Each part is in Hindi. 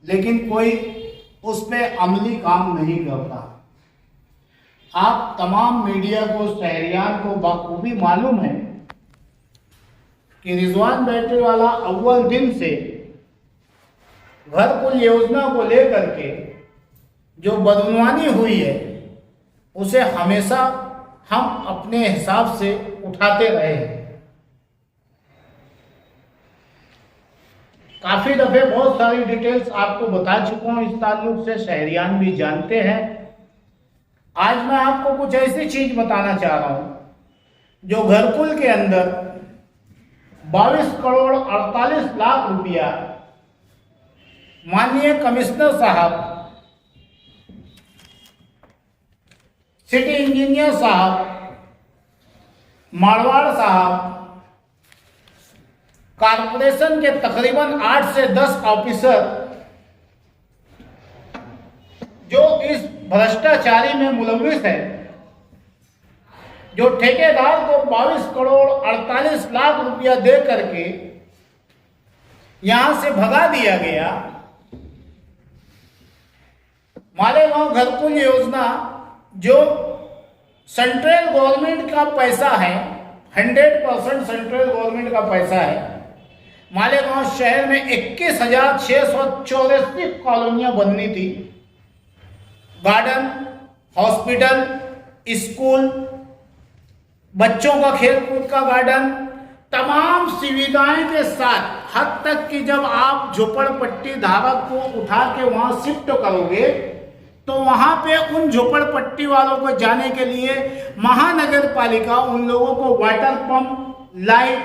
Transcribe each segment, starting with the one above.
लेकिन कोई उस पर अमली काम नहीं करता। आप तमाम मीडिया को, शहरियान को बखूबी मालूम है कि रिजवान बैटरीवाला अव्वल दिन से घरकुल योजना को लेकर के जो बदनामी हुई है उसे हमेशा हम अपने हिसाब से उठाते रहे हैं। काफी दफे बहुत सारी डिटेल्स आपको बता चुका हूं, इस ताल्लुक से शहरियान भी जानते हैं। आज मैं आपको कुछ ऐसी चीज बताना चाह रहा हूं जो घरकुल के अंदर 22 करोड़ 48 लाख रुपया माननीय कमिश्नर साहब, सिटी इंजीनियर साहब, मारवाड़ साहब, कारपोरेशन के तकरीबन 8 से 10 ऑफिसर जो इस भ्रष्टाचारी में मुलविस है, जो ठेकेदार को 22 करोड़ 48 लाख रुपया दे करके यहां से भगा दिया गया। मालेगांव घरकुल योजना जो सेंट्रल गवर्नमेंट का पैसा है, 100% सेंट्रल गवर्नमेंट का पैसा है। मालेगांव शहर में 21,684 कॉलोनियां बननी थी। गार्डन, हॉस्पिटल, स्कूल, बच्चों का खेलकूद का गार्डन, तमाम सुविधाएं के साथ, हद तक कि जब आप झोपड़पट्टी धारक को उठा के वहां शिफ्ट करोगे तो वहां पे उन झोपड़पट्टी वालों को जाने के लिए महानगर पालिका उन लोगों को वाटर पंप, लाइट,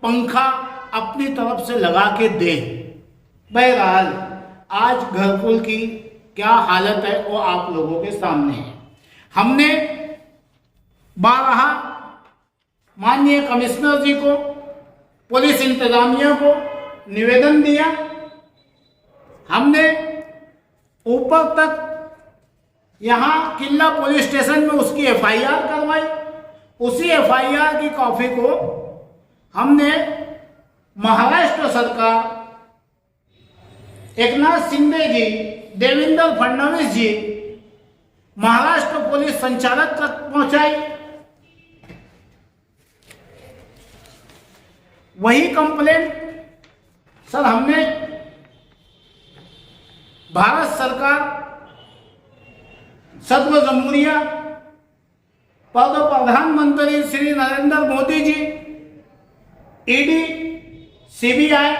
पंखा अपनी तरफ से लगा के दे। बहरहाल आज घरकुल की क्या हालत है वो आप लोगों के सामने है। हमने बारहा माननीय कमिश्नर जी को, पुलिस इंतजामिया को निवेदन दिया। हमने ऊपर तक यहां किला पुलिस स्टेशन में उसकी एफआईआर करवाई। उसी एफआईआर की कॉपी को हमने महाराष्ट्र सरकार, एकनाथ शिंदे जी, देवेंद्र फडणवीस जी, महाराष्ट्र पुलिस संचालक तक पहुंचाई। वही कंप्लेंट सर हमने भारत सरकार, सदर जमहूरिया, प्रधानमंत्री श्री नरेंद्र मोदी जी, ईडी, सीबीआई,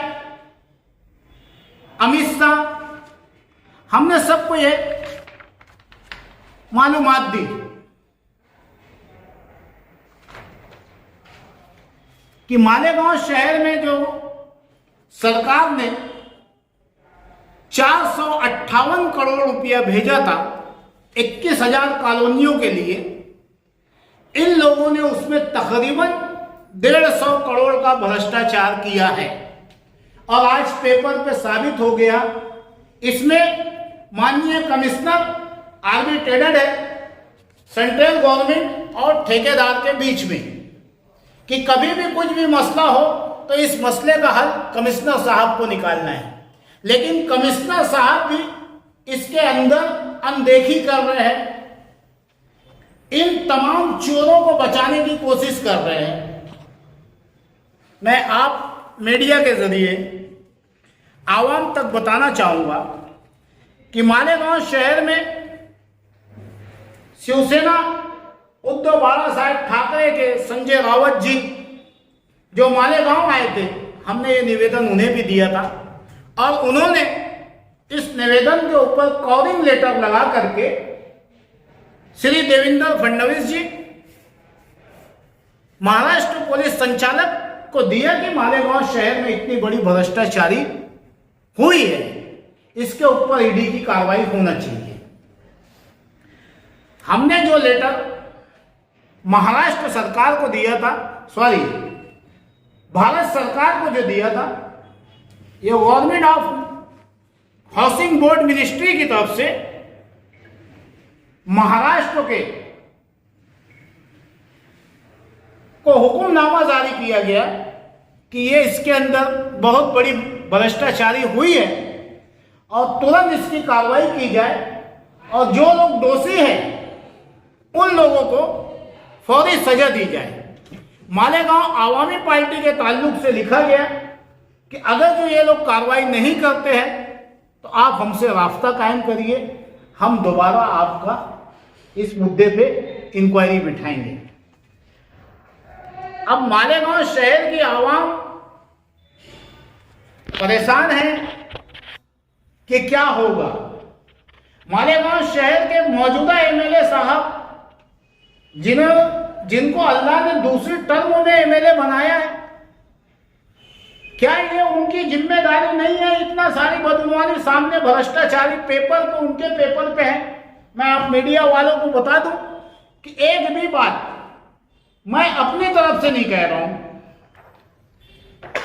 अमित शाह, हमने सबको ये मालूमात दी कि मालेगांव शहर में जो सरकार ने 458 करोड़ रुपया भेजा था 21,000 कॉलोनियों के लिए, इन लोगों ने उसमें तकरीबन 150 करोड़ का भ्रष्टाचार किया है। और आज पेपर पे साबित हो गया, इसमें माननीय कमिश्नर आर्बिट्रेटेड है सेंट्रल गवर्नमेंट और ठेकेदार के बीच में, कि कभी भी कुछ भी मसला हो तो इस मसले का हल कमिश्नर साहब को निकालना है। लेकिन कमिश्नर साहब भी इसके अंदर अनदेखी कर रहे हैं, इन तमाम चोरों को बचाने की कोशिश कर रहे हैं। मैं आप मीडिया के जरिए आवाम तक बताना चाहूंगा कि मालेगांव शहर में शिवसेना उद्धव बाला साहेब ठाकरे के संजय रावत जी जो मालेगांव आए थे, हमने ये निवेदन उन्हें भी दिया था और उन्होंने इस निवेदन के ऊपर कॉलिंग लेटर लगा करके श्री देवेंद्र फडणवीस जी, महाराष्ट्र पुलिस संचालक को दिया कि मालेगांव शहर में इतनी बड़ी भ्रष्टाचारी हुई है, इसके ऊपर ईडी की कार्रवाई होना चाहिए। हमने जो लेटर महाराष्ट्र सरकार को दिया था, भारत सरकार को जो दिया था, ये government of housing board ministry की तरफ से महाराष्ट्र के को हुक्मनामा जारी किया गया कि ये इसके अंदर बहुत बड़ी भ्रष्टाचारी हुई है और तुरंत इसकी कार्रवाई की जाए और जो लोग दोषी हैं उन लोगों को फौरी सजा दी जाए। मालेगांव आवामी पार्टी के ताल्लुक से लिखा गया कि अगर जो ये लोग कार्रवाई नहीं करते हैं तो आप हमसे रास्ता कायम करिए, हम दोबारा आपका इस मुद्दे पे इंक्वायरी बिठाएंगे। अब मालेगांव शहर की आवाम परेशान है कि क्या होगा। मालेगांव शहर के मौजूदा एमएलए साहब जिनको अल्लाह ने दूसरी टर्म में एमएलए बनाया है, क्या ये उनकी जिम्मेदारी नहीं है? इतना सारी बदगुमानी सामने, भ्रष्टाचारी पेपर तो उनके पेपर पे है। मैं आप मीडिया वालों को बता दूं कि एक भी बात मैं अपनी तरफ से नहीं कह रहा हूं।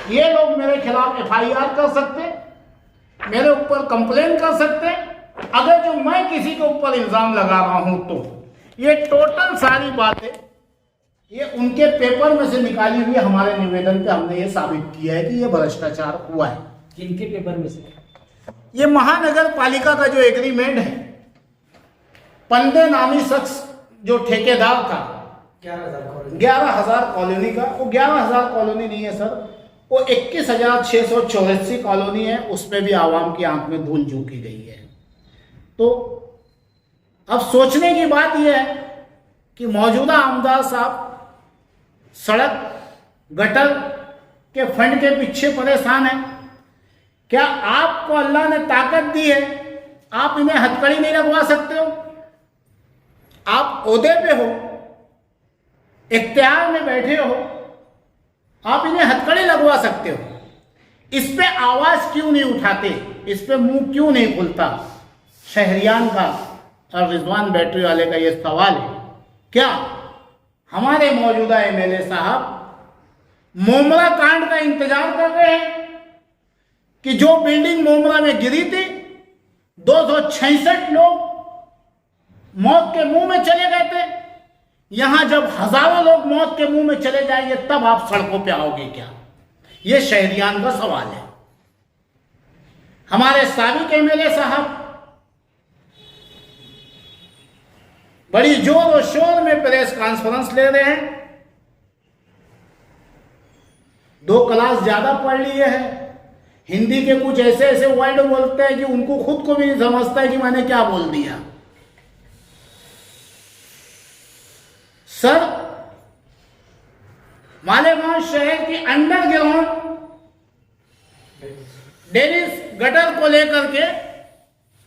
ये लोग मेरे खिलाफ एफआईआर कर सकते, मेरे ऊपर कंप्लेन कर सकते, अगर जो मैं किसी के ऊपर इल्जाम लगा रहा हूं तो ये टोटल सारी बातें ये उनके पेपर में से निकाली हुई हमारे निवेदन पे हमने ये साबित किया है कि ये भ्रष्टाचार हुआ है। किनके पेपर में से? ये महानगर पालिका का जो एग्रीमेंट है, पंदे नामी शख्स जो ठेकेदार था 11,000 कॉलोनी का, वो 11,000 कॉलोनी नहीं है सर, वो 21,684 कॉलोनी है। उसमें भी आवाम की आंख में धूल झोंकी गई है। तो अब सोचने की बात यह है कि मौजूदा आमदार साहब सड़क गटर के फंड के पीछे परेशान है। क्या आपको अल्लाह ने ताकत दी है, आप इन्हें हथकड़ी नहीं लगवा सकते हो? आप ओहदे पे हो, इख्तियार में बैठे हो, आप इन्हें हथकड़ी लगवा सकते हो। इस पे आवाज क्यों नहीं उठाते, इस पे मुंह क्यों नहीं खुलता? शहरियान का और रिजवान बैटरी वाले का यह सवाल है। क्या हमारे मौजूदा एमएलए साहब मोमरा कांड का इंतजार कर रहे हैं कि जो बिल्डिंग मोमरा में गिरी थी 266 लोग मौत के मुंह में चले गए थे, यहां जब हजारों लोग मौत के मुंह में चले जाएंगे तब आप सड़कों पे आओगे क्या? यह शहरियान का सवाल है। हमारे साबिक एमएलए साहब बड़ी जोर और शोर में प्रेस कॉन्फ्रेंस ले रहे हैं। 2 क्लास ज्यादा पढ़ लिए हैं, हिंदी के कुछ ऐसे ऐसे वर्ड बोलते हैं कि उनको खुद को भी नहीं समझता है कि मैंने क्या बोल दिया। सर, मालेगांव शहर की अंडरग्राउंड डेनिस गटर को लेकर के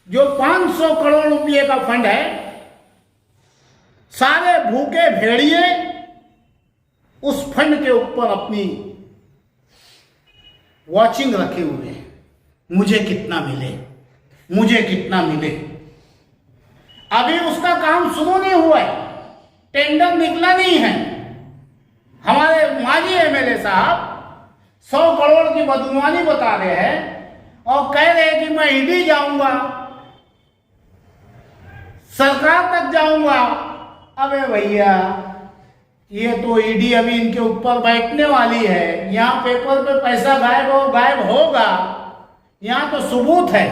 जो 500 करोड़ रुपए का फंड है, सारे भूखे भेड़िए उस फंड के ऊपर अपनी वॉचिंग रखे हुए हैं। मुझे कितना मिले, मुझे कितना मिले। अभी उसका काम शुरू नहीं हुआ है, टेंडर निकला नहीं है। हमारे माजी एमएलए साहब 100 करोड़ की बदगुमानी बता रहे हैं और कह रहे हैं कि मैं ईडी जाऊंगा, सरकार तक जाऊंगा। अबे भैया, ये तो ईडी अभी इनके ऊपर बैठने वाली है। यहां पेपर पे पैसा गायब होगा, यहां तो सबूत है।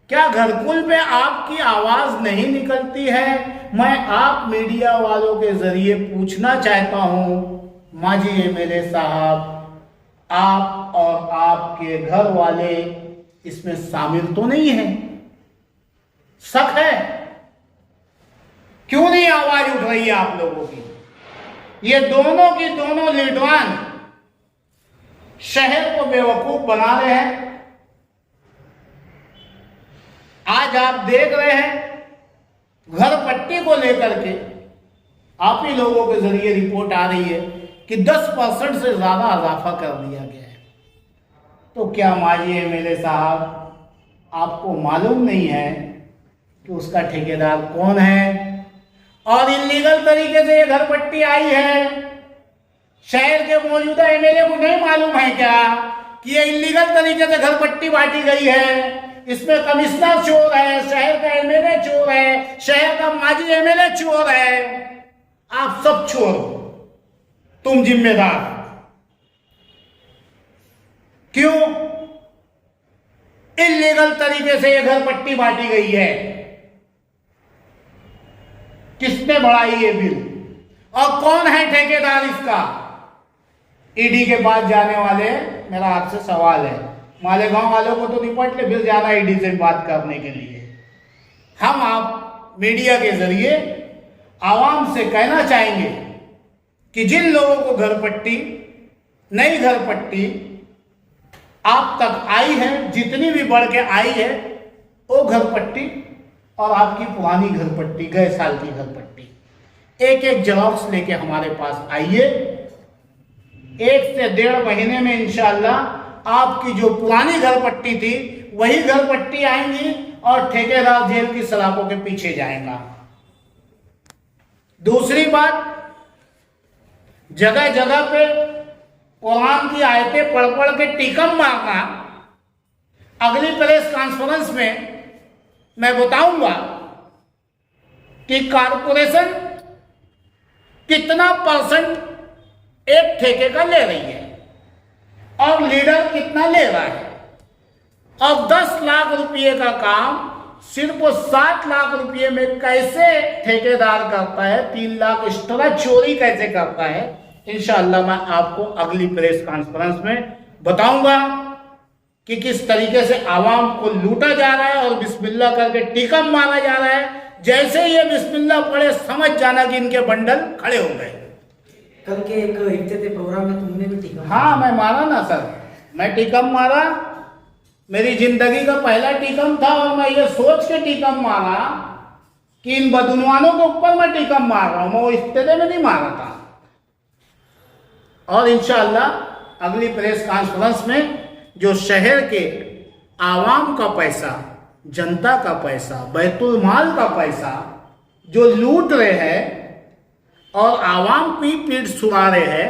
क्या घरकुल पे आपकी आवाज नहीं निकलती है? मैं आप मीडिया वालों के जरिए पूछना चाहता हूं, माजी एमएलए साहब, आप और आपके घर वाले इसमें शामिल तो नहीं है? शक है? क्यों नहीं आवाज उठ रही है आप लोगों की? ये दोनों की दोनों लीडवान शहर को बेवकूफ बना रहे हैं। आज आप देख रहे हैं घर पट्टी को लेकर के आप ही लोगों के जरिए रिपोर्ट आ रही है कि 10% से ज्यादा इजाफा कर दिया गया है। तो क्या माजी एमएलए साहब आपको मालूम नहीं है कि उसका ठेकेदार कौन है और इलीगल तरीके से ये घर पट्टी आई है? शहर के मौजूदा एमएलए को नहीं मालूम है क्या कि ये इलीगल तरीके से घर पट्टी बांटी गई है? इसमें कमिश्नर चोर है, शहर का एमएलए चोर है, शहर का माजी एमएलए चोर है, आप सब चोर हो, तुम जिम्मेदार। क्यों? इल्लीगल तरीके से ये घर पट्टी बांटी गई है। किसने बढ़ाई ये बिल और कौन है ठेकेदार इसका? ईडी के पास जाने वाले, मेरा आपसे सवाल है, मालेगांव वालों को तो निपट ले, फिर जाना ईडी से बात करने के लिए। हम आप मीडिया के जरिए आवाम से कहना चाहेंगे कि जिन लोगों को घर पट्टी, नई घर पट्टी आप तक आई है, जितनी भी बढ़ के आई है, वो घर पट्टी और आपकी पुरानी घर पट्टी, गए साल की घर पट्टी, एक एक जेरॉक्स लेके हमारे पास आइए। 1 से 1.5 महीने में इंशाअल्लाह आपकी जो पुरानी घर पट्टी थी वही घर पट्टी आएंगी और ठेकेदार जेल की सलाखों के पीछे जाएगा। दूसरी बात, जगह जगह पे कुरान की आयतें पढ़ पढ़ के टीकम मारना, अगली प्रेस कॉन्फ्रेंस में मैं बताऊंगा कि कारपोरेशन कितना % एक ठेके का ले रही है और लीडर कितना ले रहा है, और 10 लाख रुपये का काम सिर्फ 7 लाख रुपये में कैसे ठेकेदार करता है, 3 लाख एक्स्ट्रा चोरी कैसे करता है, इंशाअल्लाह मैं आपको अगली प्रेस कॉन्फ्रेंस में बताऊंगा कि किस तरीके से आवाम को लूटा जा रहा है और बिस्मिल्लाह करके टीकम मारा जा रहा है। जैसे ये बिस्मिल्लाह पढ़े समझ जाना कि इनके बंडल खड़े हो गए। कल के एक इफ्तितारी प्रोग्राम में तुमने भी टीकम? हाँ, मैं मारा ना सर, मैं टीकम मारा, मेरी जिंदगी का पहला टीकम था और मैं ये सोच के टीकम मारा कि इन बदुनवानों के ऊपर मैं टीकम मार रहा हूं, मैं वो इफ्तितारी में नहीं मारा था। और इंशाअल्लाह अगली प्रेस कॉन्फ्रेंस में जो शहर के आवाम का पैसा, जनता का पैसा, बैतुल माल का पैसा जो लूट रहे हैं और आवाम की पीठ सुना रहे हैं,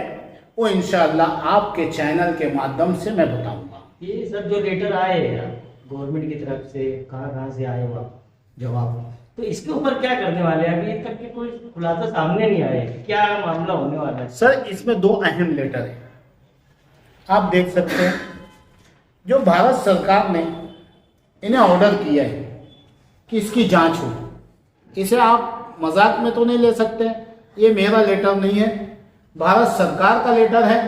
वो इंशाअल्लाह आपके चैनल के माध्यम से मैं बताऊंगा। ये सब जो लेटर आए गवर्नमेंट की तरफ से, कहाँ से आए वो जवाब, तो इसके ऊपर क्या करने वाले हैं? अभी तक के कोई खुलासा सामने नहीं आया, क्या मामला होने वाला है? सर, इसमें 2 अहम लेटर है, आप देख सकते हैं। जो भारत सरकार ने इन्हें ऑर्डर किया है कि इसकी जांच हो, इसे आप मजाक में तो नहीं ले सकते। ये मेरा लेटर नहीं है, भारत सरकार का लेटर है।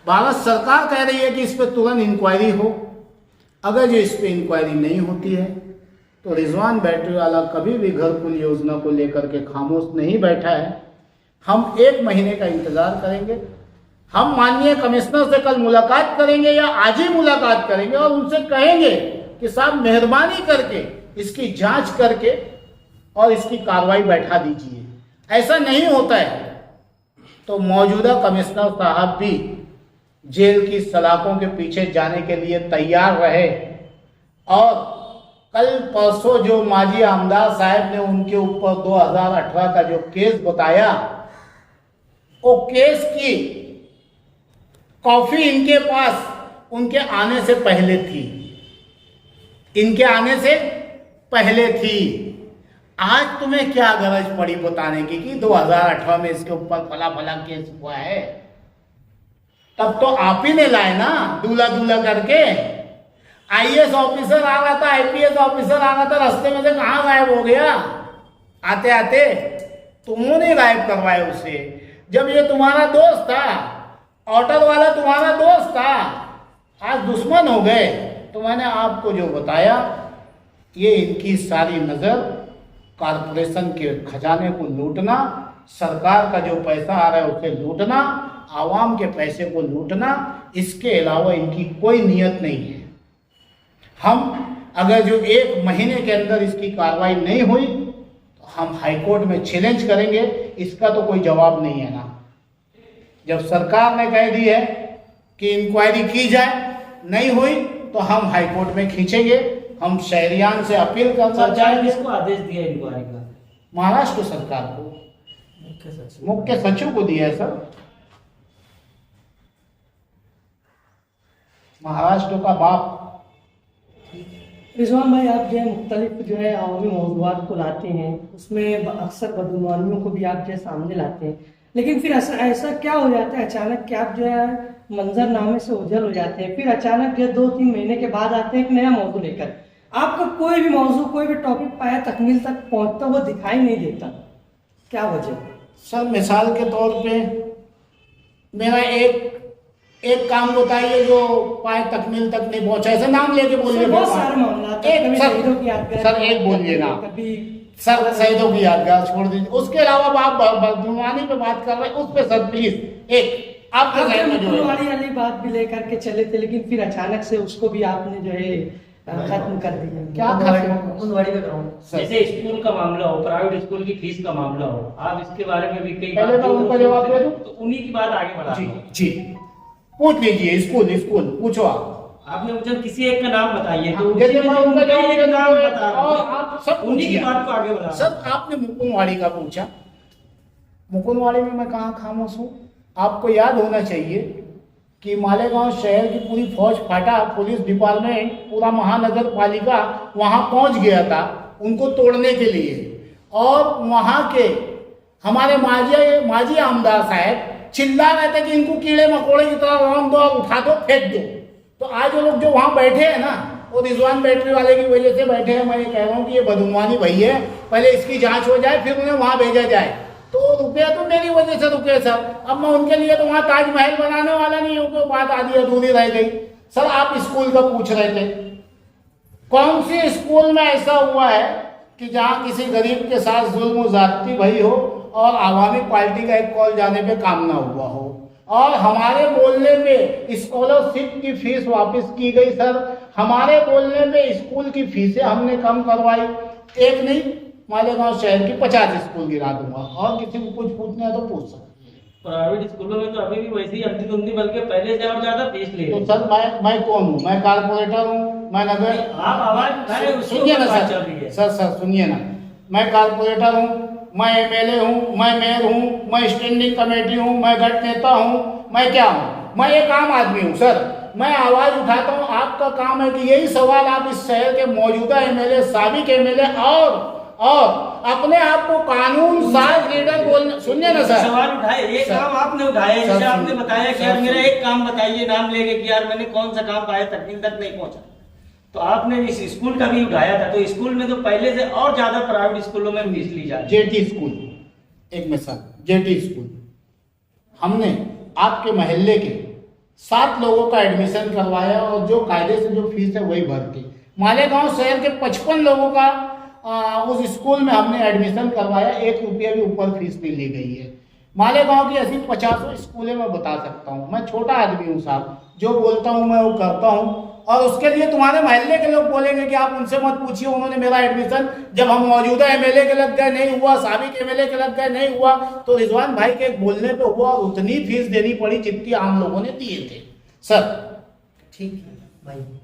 भारत सरकार कह रही है कि इस पर तुरंत इंक्वायरी हो। अगर जो इस पर इंक्वायरी नहीं होती है तो रिजवान बैटरी वाला कभी भी घरकुल योजना को लेकर के खामोश नहीं बैठा है। हम 1 महीने का इंतजार करेंगे। हम माननीय कमिश्नर से कल मुलाकात करेंगे या आज ही मुलाकात करेंगे और उनसे कहेंगे कि साहब मेहरबानी करके इसकी जांच करके और इसकी कार्रवाई बैठा दीजिए। ऐसा नहीं होता है तो मौजूदा कमिश्नर साहब भी जेल की सलाखों के पीछे जाने के लिए तैयार रहे। और कल परसों जो माजी आमदार साहब ने उनके ऊपर 2018 का जो केस बताया, वो केस की कॉपी इनके पास उनके आने से पहले थी, इनके आने से पहले थी। आज तुम्हें क्या गरज पड़ी बताने की कि 2018 में इसके ऊपर फला फला केस हुआ है? तब तो आप ही ने लाए ना, दूल्हा दूल्हा करके। आईएएस ऑफिसर आ रहा था, आईपीएस ऑफिसर आ रहा था, रास्ते में से कहाँ गायब हो गया? आते आते तुमने गायब करवाए उसे। जब ये तुम्हारा दोस्त था, ऑटो वाला तुम्हारा दोस्त था, आज दुश्मन हो गए। तो मैंने आपको जो बताया, ये इनकी सारी नज़र कारपोरेशन के खजाने को लूटना, सरकार का जो पैसा आ रहा है उसे लूटना, आवाम के पैसे को लूटना, इसके अलावा इनकी कोई नियत नहीं है। हम अगर जो 1 महीने के अंदर इसकी कार्रवाई नहीं हुई तो हम हाईकोर्ट में चैलेंज करेंगे। इसका तो कोई जवाब नहीं है ना। जब सरकार ने कह दी है कि इंक्वायरी की जाए, नहीं हुई तो हम हाईकोर्ट में खींचेंगे। हम शहरियान से अपील करना चाहेंगे। किसको आदेश दिया इंक्वायरी का? महाराष्ट्र सरकार को, मुख्य सचिव को दिया है सर। महाराष्ट्र का बाप। रिजवान भाई, आप जो है मुख्तलिफ जो है अवामी मौज़ूआत को लाते हैं, उसमें अक्सर बदउनवानियों को भी आप जो है सामने लाते हैं, लेकिन फिर ऐसा क्या हो जाता है अचानक कि आप जो है मंजरनामे से ओझल हो जाते हैं, फिर अचानक जो 2-3 महीने के बाद आते हैं एक नया मौजू लेकर। आपका कोई भी मौजू, कोई भी टॉपिक पाया तकमील तक पहुंचता वो दिखाई नहीं देता, क्या वजह? सर मिसाल के तौर पे मेरा एक काम बताइए जो पाए तकमील तक नहीं पहुंचा, ऐसे नाम लेके बोलिए। बहुत सारे मामला एक सर एक बोलिए ना, सर शहीदों की यादगार छोड़ दीजिए, उसके अलावा आप बदगुमानी पे बात कर रहे हैं, उस पे सर प्लीज एक आपका जहन में जो है वाली बात भी लेकर के चले थे, लेकिन फिर अचानक से उसको भी आपने जो है खत्म कर दिया। क्या जैसे स्कूल का मामला हो, प्राइवेट स्कूल की फीस का मामला हो, आप इसके बारे में भी कई पहले मैं उनका जवाब दे दूं, तो उन्हीं की बात आगे बढ़ा। जी जी पूछ लीजिए, स्कूल पूछो आपने मुझे किसी एक का नाम बताइए, तो जैसे मैं उनका जवाब एक नाम बता रहा और हूं, आप सब उन्हीं की पूछिए। बात को आगे बढ़ा। सर आपने मुकुंदवाड़ी का पूछा, मुकुंदवाड़ी में मैं कहाँ खामोश हूँ? आपको याद होना चाहिए कि मालेगांव शहर की पूरी फौज फाटा, पुलिस डिपार्टमेंट, पूरा महानगर पालिका वहाँ पहुँच गया था उनको तोड़ने के लिए, और वहाँ के हमारे माजी आमदार साहब चिल्ला रहे थे कि इनको कीड़े मकोड़े की तरह रौंद दो, उठा दो, फेंक दो। तो आज वो लोग जो वहाँ बैठे हैं ना, वो रिजवान बैटरी वाले की वजह से बैठे हैं। मैं ये कह रहा हूँ कि ये बदगुमानी भई है, पहले इसकी जांच हो जाए फिर उन्हें वहाँ भेजा जाए। तो रुपया तो मेरी वजह से रुके सर, अब मैं उनके लिए तो वहाँ ताजमहल बनाने वाला नहीं हूँ, कोई बात आधी अधूरी रह गई। सर आप स्कूल का पूछ रहे थे, कौन सी स्कूल में ऐसा हुआ है कि जहाँ किसी गरीब के साथ जुल्म ज्यादती भई हो और आवामी पार्टी का एक कॉल जाने पे काम ना हुआ हो, और हमारे बोलने पे स्कॉलरशिप की फीस वापस की गई। सर हमारे बोलने पे स्कूल की फीसें हमने कम करवाई, एक नहीं मालेगांव शहर की 50 स्कूल गिरा दूंगा, और किसी को कुछ पूछना है तो पूछ सकते हैं। प्राइवेट स्कूलों में तो अभी भी वैसे ही अंधी बल्कि पहले से और ज्यादा फीस ले रहे तो सर मैं कौन हूँ? मैं कारपोरेटर हूँ, मैं नगर। आप आवाज उठाए, उसके सुनिए ना ऊपर चल रही है। सर सुनिए ना, मैं कारपोरेटर हूँ, मैं एमएलए हूँ, मैं मेयर हूँ, मैं स्टैंडिंग कमेटी हूँ, मैं गठ नेता हूँ, मैं क्या हूँ? मैं एक आम आदमी हूँ सर। मैं आवाज उठाता हूँ, आपका काम है कि यही सवाल आप इस शहर के मौजूदा एमएलए, साबिक एमएलए और अपने आप को कानून साज लीडर बोलने। सुनिए ना सर, सवाल उठाए, एक काम आपने उठाया, जैसे आपने बताया कि यार मेरा एक काम बताइए नाम लेके कि यार मैंने कौन सा काम पाया तकमील तक नहीं पहुंचा, तो आपने इस स्कूल का भी उठाया था। तो स्कूल में तो पहले से और ज्यादा प्राइवेट स्कूलों में फीस ली जाती है। जेटी स्कूल, एक मिसाल, जेटी स्कूल हमने आपके मोहल्ले के 7 लोगों का एडमिशन करवाया, और जो कायदे से जो फीस है वही भरती। मालेगांव शहर के 55 लोगों का उस स्कूल में हमने एडमिशन करवाया, 1 रुपया भी ऊपर फीस नहीं ली गई है। मालेगांव की ऐसी 50 स्कूलें मैं बता सकता हूँ। मैं छोटा आदमी हूँ साहब, जो बोलता हूँ मैं वो करता हूँ, और उसके लिए तुम्हारे मोहल्ले के लोग बोलेंगे कि आप उनसे मत पूछिए, उन्होंने मेरा एडमिशन जब हम मौजूदा एमएलए के लग गए नहीं हुआ, साबिक एमएलए के लग गए नहीं हुआ, तो रिजवान भाई के बोलने पे हुआ, और उतनी फीस देनी पड़ी जितनी आम लोगों ने दिए थे। सर ठीक है भाई।